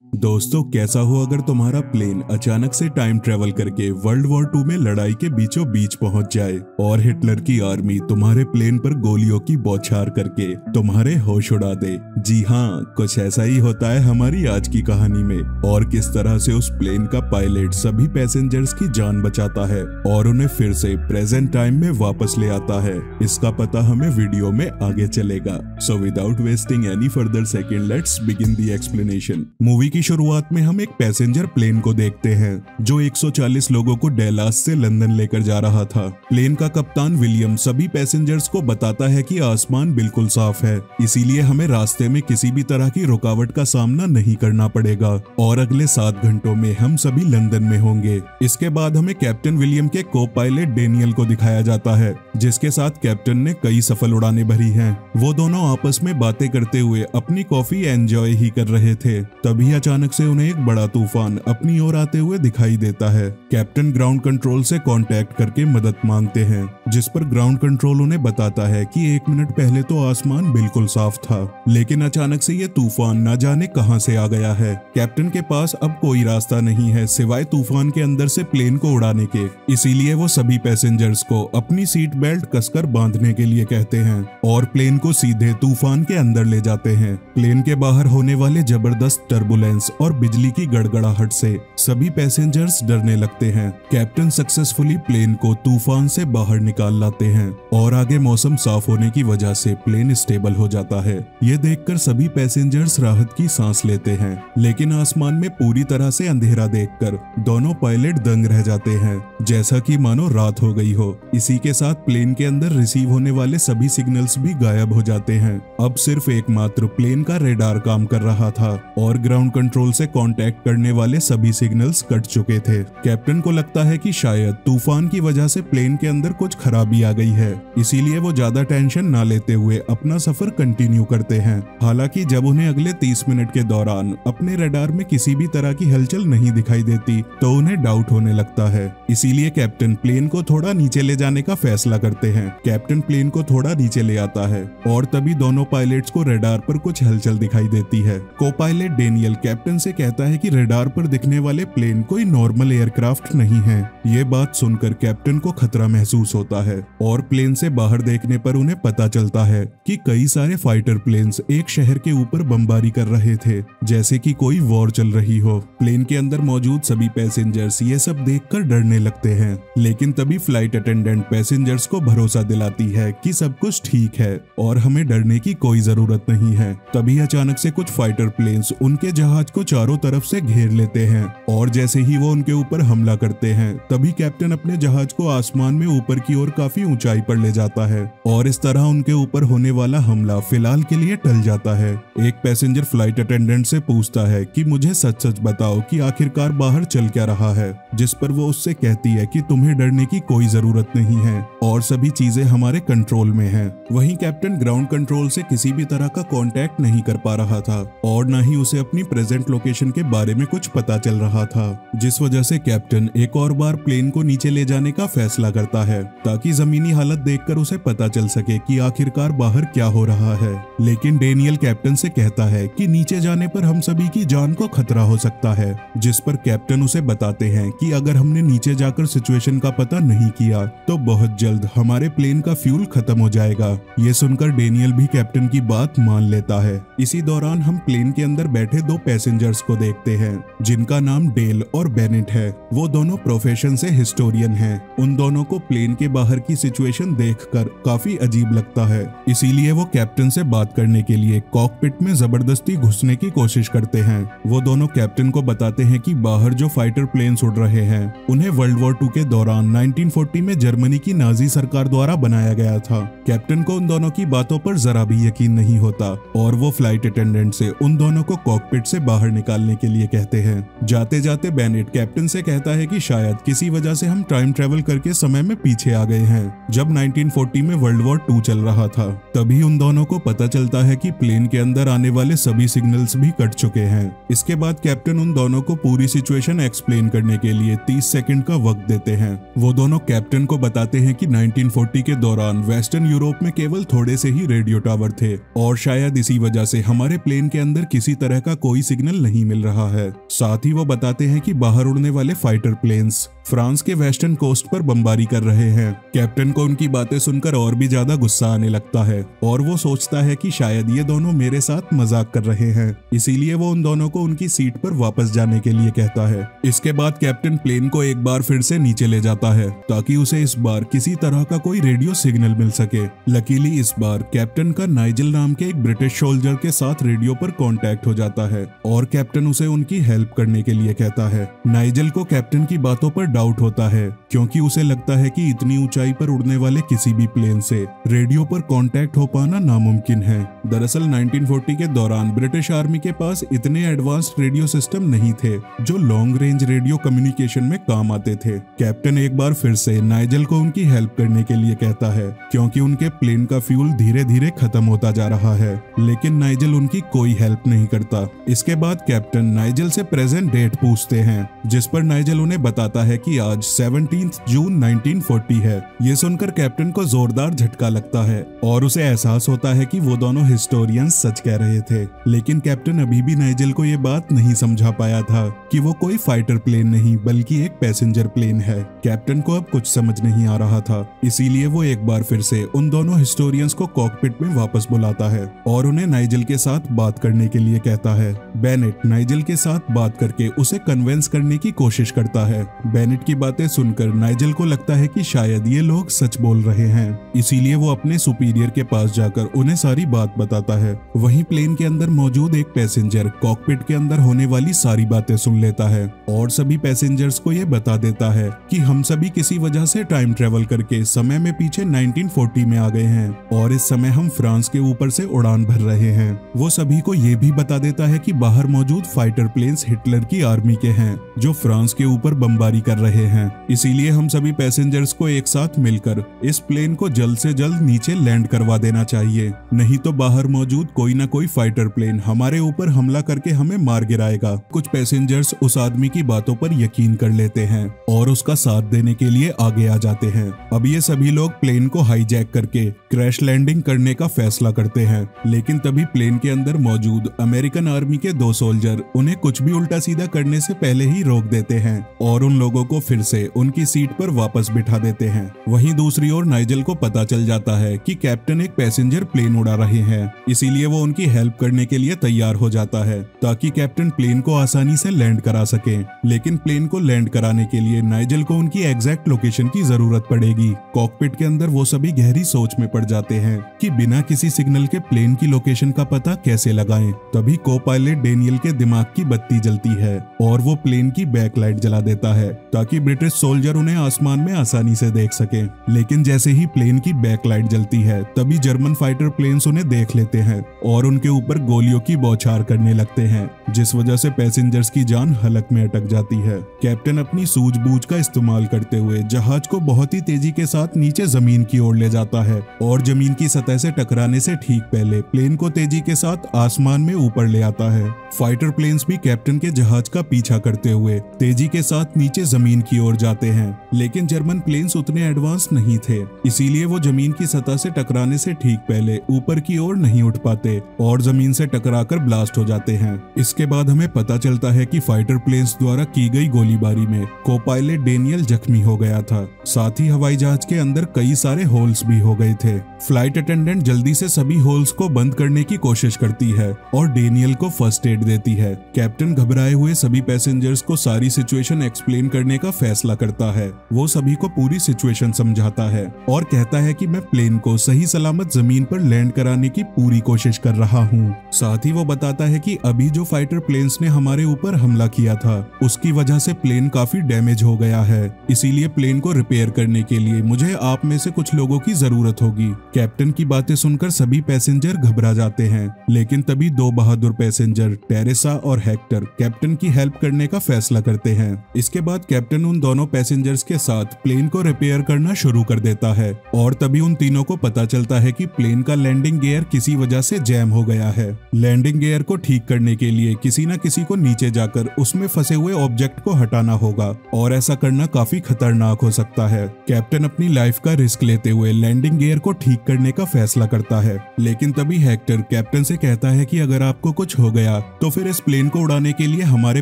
दोस्तों, कैसा हो अगर तुम्हारा प्लेन अचानक से टाइम ट्रेवल करके वर्ल्ड वॉर 2 में लड़ाई के बीचों बीच पहुंच जाए और हिटलर की आर्मी तुम्हारे प्लेन पर गोलियों की बौछार करके तुम्हारे होश उड़ा दे। जी हाँ, कुछ ऐसा ही होता है हमारी आज की कहानी में, और किस तरह से उस प्लेन का पायलट सभी पैसेंजर्स की जान बचाता है और उन्हें फिर से प्रेजेंट टाइम में वापस ले आता है। इसका पता हमें वीडियो में आगे चलेगा। So without wasting any further second, let's begin the explanation. Movie की शुरुआत में हम एक पैसेंजर प्लेन को देखते हैं जो 140 लोगों को डेलास से लंदन लेकर जा रहा था। प्लेन का कप्तान विलियम सभी पैसेंजर्स को बताता है कि आसमान बिल्कुल साफ है, इसीलिए हमें रास्ते में किसी भी तरह की रुकावट का सामना नहीं करना पड़ेगा और अगले 7 घंटों में हम सभी लंदन में होंगे। इसके बाद हमें कैप्टन विलियम के को पायलट डेनियल को दिखाया जाता है, जिसके साथ कैप्टन ने कई सफल उड़ानें भरी हैं। वो दोनों आपस में बातें करते हुए अपनी कॉफी एंजॉय ही कर रहे थे। तभी अचानक से उन्हें एक बड़ा तूफान अपनी ओर आते हुए दिखाई देता है। कैप्टन ग्राउंड कंट्रोल से कांटेक्ट करके मदद मांगते हैं, जिस पर ग्राउंड कंट्रोल उन्हें बताता है कि 1 मिनट पहले तो आसमान बिल्कुल साफ था, लेकिन अचानक से ये तूफान न जाने कहां से आ गया है। कैप्टन के पास अब कोई रास्ता नहीं है सिवाय तूफान के अंदर से प्लेन को उड़ाने के, इसीलिए वो सभी पैसेंजर्स को अपनी सीट बेल्ट कसकर बांधने के लिए कहते हैं और प्लेन को सीधे तूफान के अंदर ले जाते हैं। प्लेन के बाहर होने वाले जबरदस्त टर्बुलेंस और बिजली की गड़गड़ाहट से सभी पैसेंजर्स डरने लगते हैं। कैप्टन सक्सेसफुली प्लेन को तूफान से बाहर निकाल लाते हैं और आगे मौसम साफ होने की वजह से प्लेन स्टेबल हो जाता है। ये देखकर सभी पैसेंजर्स राहत की सांस लेते हैं, लेकिन आसमान में पूरी तरह से अंधेरा देखकर दोनों पायलट दंग रह जाते हैं, जैसा कि मानो रात हो गई हो। इसी के साथ प्लेन के अंदर रिसीव होने वाले सभी सिग्नल्स भी गायब हो जाते हैं। अब सिर्फ एकमात्र प्लेन का रेडार काम कर रहा था और ग्राउंड कंट्रोल से कांटेक्ट करने वाले सभी सिग्नल्स कट चुके थे। कैप्टन को लगता है कि शायद तूफान की वजह से प्लेन के अंदर कुछ खराबी आ गई है, इसीलिए वो ज्यादा टेंशन ना लेते हुए अपना सफर कंटिन्यू करते हैं। हालांकि जब उन्हें अगले 30 मिनट के दौरान अपने रडार में किसी भी तरह की हलचल नहीं दिखाई देती तो उन्हें डाउट होने लगता है। इसीलिए कैप्टन प्लेन को थोड़ा नीचे ले जाने का फैसला करते हैं। कैप्टन प्लेन को थोड़ा नीचे ले आता है और तभी दोनों पायलट्स को रडार पर कुछ हलचल दिखाई देती है। को पायलट डेनियल कैप्टन से कहता है कि रडार पर दिखने वाले प्लेन कोई नॉर्मल एयरक्राफ्ट नहीं है। ये बात सुनकर कैप्टन को खतरा महसूस होता है और प्लेन से बाहर देखने पर उन्हें पता चलता है कि कई सारे फाइटर प्लेन्स एक शहर के ऊपर बमबारी कर रहे थे, जैसे कि कोई वॉर चल रही हो। प्लेन के अंदर मौजूद सभी पैसेंजर्स ये सब देखकर डरने लगते हैं, लेकिन तभी फ्लाइट अटेंडेंट पैसेंजर्स को भरोसा दिलाती है कि सब कुछ ठीक है और हमें डरने की कोई जरूरत नहीं है। तभी अचानक से कुछ फाइटर प्लेन्स उनके जहाज को चारों तरफ से घेर लेते हैं और जैसे ही वो उनके ऊपर हमला करते हैं तभी कैप्टन अपने जहाज को आसमान में ऊपर की ओर काफी ऊंचाई पर ले जाता है और इस तरह उनके ऊपर होने वाला हमला फिलहाल के लिए टल जाता है। एक पैसेंजर फ्लाइट अटेंडेंट से पूछता है कि मुझे सच सच बताओ कि आखिरकार बाहर चल क्या रहा है, जिस पर वो उससे कहती है कि तुम्हें डरने की कोई जरूरत नहीं है और सभी चीजें हमारे कंट्रोल में हैं। वहीं कैप्टन ग्राउंड कंट्रोल से किसी भी तरह का कांटेक्ट नहीं कर पा रहा था और न ही उसे अपनी प्रेजेंट लोकेशन के बारे में कुछ पता चल रहा था, जिस वजह से कैप्टन एक और बार प्लेन को नीचे ले जाने का फैसला करता है ताकि जमीनी हालत देखकर उसे पता चल सके कि आखिरकार बाहर क्या हो रहा है। लेकिन डेनियल कैप्टन से कहता है कि नीचे जाने पर हम सभी की जान को खतरा हो सकता है, जिस पर कैप्टन उसे बताते हैं कि अगर हमने नीचे जाकर सिचुएशन का पता नहीं किया तो बहुत जल्द हमारे प्लेन का फ्यूल खत्म हो जाएगा। ये सुनकर डेनियल भी कैप्टन की बात मान लेता है। इसी दौरान हम प्लेन के अंदर बैठे 2 पैसेंजर्स को देखते हैं जिनका नाम डेल और बेनेट है। वो दोनों प्रोफेशन से हिस्टोरियन हैं। उन दोनों को प्लेन के बाहर की सिचुएशन देखकर काफी अजीब लगता है, इसीलिए वो कैप्टन से बात करने के लिए कॉकपिट में जबरदस्ती घुसने की कोशिश करते हैं। वो दोनों कैप्टन को बताते हैं कि बाहर जो फाइटर प्लेन्स उड़ रहे हैं उन्हें वर्ल्ड वॉर 2 के दौरान 1940 में जर्मनी की नाजी सरकार द्वारा बनाया गया था। कैप्टन को उन दोनों की बातों पर जरा भी यकीन नहीं होता और वो फ्लाइट अटेंडेंट से उन दोनों को कॉकपिट से बाहर निकालने के लिए कहते हैं। जाते जाते बेनेट कैप्टन से कहता है कि शायद किसी वजह से हम टाइम ट्रेवल करके समय में पीछे आ गए हैं। जब 1940 में वर्ल्ड वॉर 2 चल रहा था तभी उन दोनों को पता चलता है कि प्लेन के अंदर आने वाले सभी सिग्नल्स भी कट चुके हैं। इसके बाद कैप्टन उन दोनों को पूरी सिचुएशन एक्सप्लेन करने के लिए 30 सेकंड का वक्त देते हैं। वो दोनों कैप्टन को बताते हैं कि 1940 के दौरान वेस्टर्न यूरोप में केवल थोड़े से ही रेडियो टावर थे और शायद इसी वजह से हमारे प्लेन के अंदर किसी तरह का कोई सिग्नल नहीं मिल रहा है। साथ ही वो बताते हैं कि बाहर उड़ने वाले फाइटर प्लेन्स फ्रांस के वेस्टर्न कोस्ट पर बमबारी कर रहे हैं। कैप्टन को उनकी बातें सुनकर और भी ज्यादा गुस्सा आने लगता है और वो सोचता है कि शायद ये दोनों मेरे साथ मजाक कर रहे हैं, इसीलिए वो उन दोनों को उनकी सीट पर वापस जाने के लिए कहता है। इसके बाद कैप्टन प्लेन को एक बार फिर से नीचे ले जाता है ताकि उसे इस बार किसी तरह का कोई रेडियो सिग्नल मिल सके। लकीली इस बार कैप्टन का नाइजल नाम के एक ब्रिटिश सोल्जर के साथ रेडियो पर कांटेक्ट हो जाता है और कैप्टन उसे उनकी हेल्प करने के लिए कहता है। नाइजल को कैप्टन की बातों पर डाउट होता है क्योंकि उसे लगता है कि इतनी ऊंचाई पर उड़ने वाले किसी भी प्लेन से रेडियो पर कांटेक्ट हो पाना नामुमकिन है। दरअसल 1940 के दौरान ब्रिटिश आर्मी के पास इतने एडवांस्ड रेडियो सिस्टम नहीं थे जो लॉन्ग रेंज रेडियो कम्युनिकेशन में काम आते थे। कैप्टन एक बार फिर से नाइजल को उनकी हेल्प करने के लिए कहता है क्योंकि उनके प्लेन का फ्यूल धीरे धीरे खत्म होता जा रहा है, लेकिन नाइजल उनकी कोई हेल्प नहीं करता। इसके बाद कैप्टन नाइजल से प्रेजेंट डेट पूछते हैं जिस पर नाइजल उन्हें बताता है कि आज 17 जून 1940 है। ये सुनकर कैप्टन को जोरदार झटका लगता है और उसे एहसास होता है कि वो दोनों हिस्टोरियंस सच कह रहे थे, लेकिन कैप्टन अभी भी नाइजल को ये बात नहीं समझा पाया था कि वो कोई फाइटर प्लेन नहीं बल्कि एक पैसेंजर प्लेन है। कैप्टन को अब कुछ समझ नहीं आ रहा था, इसीलिए वो एक बार फिर से उन दोनों हिस्टोरियंस को कॉकपिट में वापस बुलाता है और उन्हें नाइजल के साथ बात करने के लिए कहता है। बेनेट नाइजल के साथ बात करके उसे कन्विंस करने की कोशिश करता है। बेनेट की बातें सुनकर नाइजल को लगता है कि शायद ये लोग सच बोल रहे हैं, इसीलिए वो अपने सुपीरियर के पास जाकर उन्हें सारी बात बताता है। वहीं प्लेन के अंदर मौजूद एक पैसेंजर कॉकपिट के अंदर होने वाली सारी बातें सुन लेता है और सभी पैसेंजर्स को ये बता देता है कि हम सभी किसी वजह से टाइम ट्रेवल करके समय में पीछे 1940 में आ गए हैं और इस समय हम फ्रांस के ऊपर से उड़ान भर रहे हैं। वो सभी को ये भी बता देता है कि बाहर मौजूद फाइटर प्लेन्स हिटलर की आर्मी के हैं जो फ्रांस के ऊपर बमबारी कर रहे हैं, इसीलिए हम सभी पैसेंजर्स को एक साथ मिलकर इस प्लेन को जल्द से जल्द नीचे लैंड करवा देना चाहिए, नहीं तो बाहर मौजूद कोई ना कोई फाइटर प्लेन हमारे ऊपर हमला करके हमें मार गिराएगा। कुछ पैसेंजर्स उस आदमी की बातों पर यकीन कर लेते हैं और उसका साथ देने के लिए आगे आ जाते हैं। अब ये सभी लोग प्लेन को हाईजैक करके क्रैश लैंडिंग करने का फैसला करते हैं, लेकिन तभी प्लेन के अंदर मौजूद अमेरिकन आर्मी के 2 सोल्जर उन्हें कुछ भी उल्टा सीधा करने से पहले ही रोक देते हैं और उन लोगों को फिर से उनकी सीट पर वापस बिठा देते हैं। वहीं दूसरी ओर नाइजल को पता चल जाता है कि कैप्टन एक पैसेंजर प्लेन उड़ा रहे हैं, इसीलिए वो उनकी हेल्प करने के लिए तैयार हो जाता है ताकि कैप्टन प्लेन को आसानी से लैंड करा सके। लेकिन प्लेन को लैंड कराने के लिए नाइजल को उनकी एग्जैक्ट लोकेशन की जरूरत पड़ेगी। कॉकपिट के अंदर वो सभी गहरी सोच में पड़ जाते हैं कि बिना किसी सिग्नल के प्लेन की लोकेशन का पता कैसे लगाएं। तभी को पायलट डेनियल के दिमाग की बत्ती जलती है और वो प्लेन की बैक लाइट जला देता है ताकि ब्रिटिश सोल्जर उन्हें आसमान में आसानी से देख सके। लेकिन जैसे ही प्लेन की बैक लाइट जलती है तभी जर्मन फाइटर प्लेन्स उन्हें देख लेते हैं और उनके ऊपर गोलियों की बौछार करने लगते हैं, जिस वजह से पैसेंजर्स की जान हलक में अटक जाती है। कैप्टन अपनी सूझबूझ का इस्तेमाल करते हुए जहाज को बहुत ही तेजी के साथ नीचे जमीन की ओर ले जाता है और जमीन की सतह से टकराने से ठीक पहले प्लेन को तेजी के साथ आसमान में ऊपर ले आता है। फाइटर प्लेन्स भी कैप्टन के जहाज का पीछा करते हुए तेजी के साथ नीचे जमीन की ओर जाते हैं, लेकिन जर्मन प्लेन्स उतने एडवांस नहीं थे, इसीलिए वो जमीन की सतह से टकराने से ठीक पहले ऊपर की ओर नहीं उठ पाते और जमीन से टकराकर ब्लास्ट हो जाते हैं। इसके बाद हमें पता चलता है कि फाइटर प्लेन्स द्वारा की गई गोलीबारी में को पायलट डेनियल जख्मी हो गया था, साथ ही हवाई जहाज के अंदर कई सारे होल्स भी हो गए थे। फ्लाइट अटेंडेंट जल्दी से सभी होल्स को बंद करने की कोशिश करती है और डेनियल को फर्स्ट एड देती है। कैप्टन घबराए हुए सभी पैसेंजर्स को सारी सिचुएशन एक्सप्लेन करने का फैसला करता है। वो सभी को पूरी सिचुएशन समझाता है और कहता है कि मैं प्लेन को सही सलामत जमीन पर लैंड कराने की पूरी कोशिश कर रहा हूँ। साथ ही वो बताता है कि अभी जो फाइटर प्लेन्स ने हमारे ऊपर हमला किया था उसकी वजह से प्लेन काफी डैमेज हो गया है, इसीलिए प्लेन को रिपेयर करने के लिए मुझे आप में से कुछ लोगों की जरूरत होगी। कैप्टन की बातें सुनकर सभी पैसेंजर घबरा जाते हैं, लेकिन तभी 2 बहादुर पैसेंजर टेरेसा और हेक्टर कैप्टन की हेल्प करने का फैसला करते हैं। इसके बाद कैप्टन उन दोनों पैसेंजर्स के साथ प्लेन को रिपेयर करना शुरू कर देता है और तभी उन तीनों को पता चलता है कि प्लेन का लैंडिंग गियर किसी वजह से जैम हो गया है। लैंडिंग गियर को ठीक करने के लिए किसी न किसी को नीचे जाकर उसमें फंसे हुए ऑब्जेक्ट को हटाना होगा और ऐसा करना काफी खतरनाक हो सकता है। कैप्टन अपनी लाइफ का रिस्क लेते हुए लैंडिंग गियर को ठीक करने का फैसला करता है, लेकिन तभी हेक्टर कैप्टन से कहता है कि अगर आपको कुछ हो गया तो फिर इस प्लेन को उड़ाने के लिए हमारे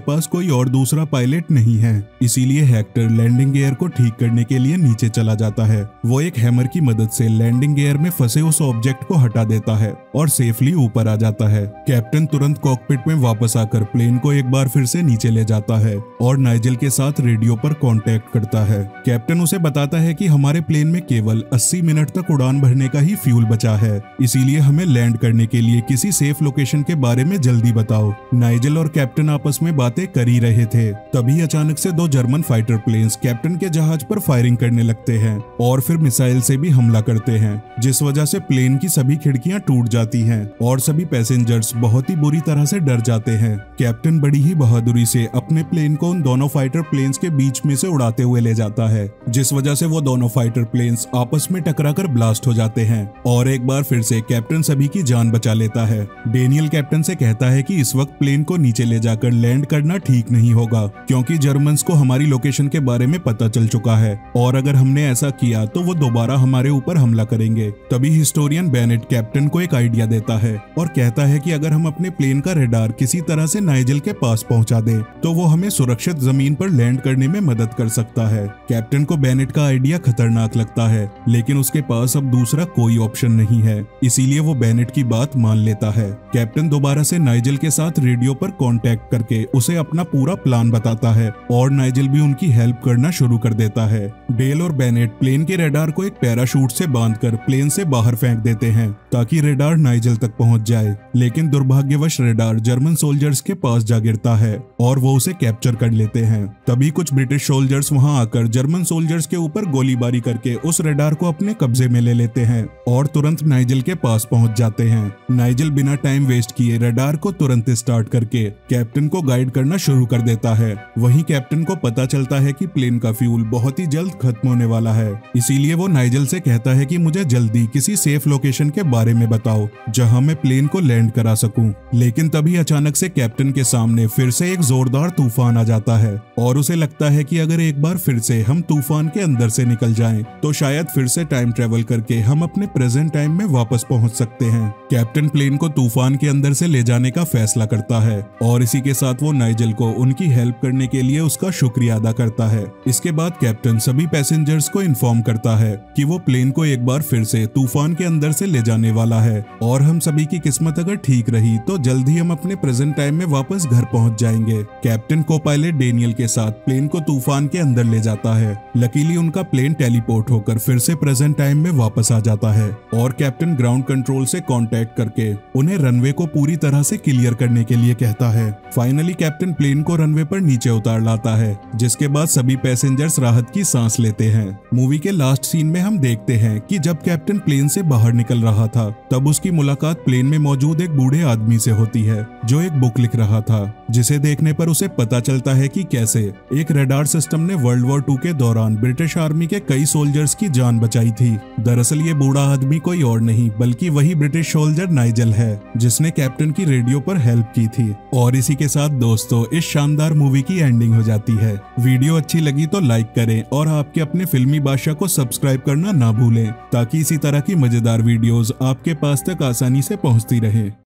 पास कोई और दूसरा पायलट नहीं है। इसीलिए हेक्टर लैंडिंग गियर को ठीक करने के लिए नीचे चला जाता है। वो एक हैमर की मदद से लैंडिंग गियर में फंसे उस ऑब्जेक्ट को हटा देता है और सेफली ऊपर आ जाता है। कैप्टन तुरंत कॉकपिट में वापस आकर प्लेन को एक बार फिर से नीचे ले जाता है और नाइजेल के साथ रेडियो पर कांटेक्ट करता है। कैप्टन उसे बताता है कि हमारे प्लेन में केवल 80 मिनट तक उड़ान भरने का ही फ्यूल बचा है, इसीलिए हमें लैंड करने के लिए किसी सेफ लोकेशन के बारे में जल्दी बताओ। नाइजेल और कैप्टन आपस में बातें कर ही रहे थे, तभी अचानक से 2 जर्मन फाइटर प्लेन्स कैप्टन के जहाज पर फायरिंग करने लगते हैं और फिर मिसाइल से भी हमला करते हैं, जिस वजह से प्लेन की सभी खिड़कियां टूट जाती हैं और सभी पैसेंजर्स बहुत ही बुरी तरह से डर जाते हैं। कैप्टन बड़ी ही बहादुरी से अपने प्लेन को उन दोनों फाइटर प्लेन्स के बीच में से उड़ाते हुए ले जाता है, जिस वजह से वो दोनों फाइटर प्लेन्स आपस में टकराकर ब्लास्ट हो जाते हैं और एक बार फिर से कैप्टन सभी की जान बचा लेता है। डेनियल कैप्टन से कहता है कि इस वक्त प्लेन को नीचे ले जाकर लैंड करना ठीक नहीं होगा, क्योंकि जर्मन्स को हमारी लोकेशन के बारे में पता चल चुका है और अगर हमने ऐसा किया तो वो दोबारा हमारे ऊपर हमला करेंगे। तभी हिस्टोरियन बेनेट कैप्टन को एक आइडिया देता है और कहता है कि अगर हम अपने प्लेन का रेडार किसी तरह से नाइजेल के पास पहुंचा दें तो वो हमें सुरक्षित जमीन पर लैंड करने में मदद कर सकता है। कैप्टन को बेनेट का आइडिया खतरनाक लगता है, लेकिन उसके पास अब दूसरा कोई ऑप्शन नहीं है, इसीलिए वो बेनेट की बात मान लेता है। कैप्टन दोबारा से नाइजेल के साथ रेडियो पर कांटेक्ट करके उसे अपना पूरा प्लान बताता है और नाइजेल भी उनकी हेल्प करना शुरू कर देता है। डेल और बेनेट प्लेन के रेडार को एक पैराशूट से बांधकर प्लेन से बाहर फेंक देते हैं ताकि रेडार नाइजेल तक पहुंच जाए, लेकिन दुर्भाग्यवश रेडार जर्मन सोल्जर्स के पास जा गिरता है और वो उसे कैप्चर कर लेते हैं। तभी कुछ ब्रिटिश सोल्जर्स वहां आकर जर्मन सोल्जर्स के ऊपर गोलीबारी करके उस रेडार को अपने कब्जे में ले लेते हैं और तुरंत नाइजेल के पास पहुंच जाते हैं। नाइजेल बिना टाइम वेस्ट किए रेडार को तुरंत स्टार्ट करके कैप्टन को गाइड करना शुरू कर देता है। वहीं कैप्टन को पता चलता है कि प्लेन का फ्यूल बहुत ही जल्द खत्म होने वाला है, इसीलिए वो नाइजेल से कहता है कि मुझे जल्दी किसी सेफ लोकेशन के बारे में बताओ जहां मैं प्लेन को लैंड करा सकूं। लेकिन तभी अचानक से कैप्टन के सामने फिर से एक जोरदार तूफान आ जाता है और उसे लगता है कि अगर एक बार फिर से हम तूफान के अंदर से निकल जाएं, तो शायद फिर से टाइम ट्रेवल करके हम अपने प्रेजेंट टाइम में वापस पहुंच सकते हैं। कैप्टन प्लेन को तूफान के अंदर से ले जाने का फैसला करता है और इसी के साथ वो नाइजेल को उनकी हेल्प करने के लिए उसका शुक्रिया अदा करता है। इसके बाद कैप्टन सभी पैसेंजर्स को इन्फॉर्म करता है कि वो प्लेन को एक बार फिर से तूफान के अंदर से ले जाने वाला है और हम सभी की किस्मत अगर ठीक रही तो जल्द ही हम अपने प्रेजेंट टाइम में वापस घर पहुंच जाएंगे। कैप्टन को पायलट डेनियल के साथ प्लेन को तूफान के अंदर ले जाता है। लकीली उनका प्लेन टेलीपोर्ट होकर फिर से प्रेजेंट टाइम में वापस आ जाता है और कैप्टन ग्राउंड कंट्रोल से कांटेक्ट करके उन्हें रनवे को पूरी तरह से क्लियर करने के लिए कहता है। फाइनली कैप्टन प्लेन को रनवे पर नीचे उतार लाता है, जिसके बाद सभी पैसेंजर्स राहत की सांस लेते हैं। मूवी के लास्ट सीन में हम देखते हैं कि जब कैप्टन प्लेन से बाहर निकल रहा था तब उसकी मुलाकात प्लेन में मौजूद एक बूढ़े आदमी से होती है जो एक बुक लिख रहा था, जिसे देखने पर उसे पता चलता है कि कैसे एक रेडार सिस्टम ने वर्ल्ड वॉर 2 के दौरान ब्रिटिश आर्मी के कई सोल्जर्स की जान बचाई थी। दरअसल ये बूढ़ा आदमी कोई और नहीं बल्कि वही ब्रिटिश सोल्जर नाइजेल है जिसने कैप्टन की रेडियो पर हेल्प की थी। और इसी के साथ दोस्तों इस शानदार मूवी की एंडिंग हो जाती है। वीडियो अच्छी लगी तो लाइक करें और आपके अपने फिल्मी बादशाह को सब्सक्राइब करना ना भूलें ताकि इसी तरह की मजेदार वीडियोस आपके पास तक आसानी से पहुंचती रहे।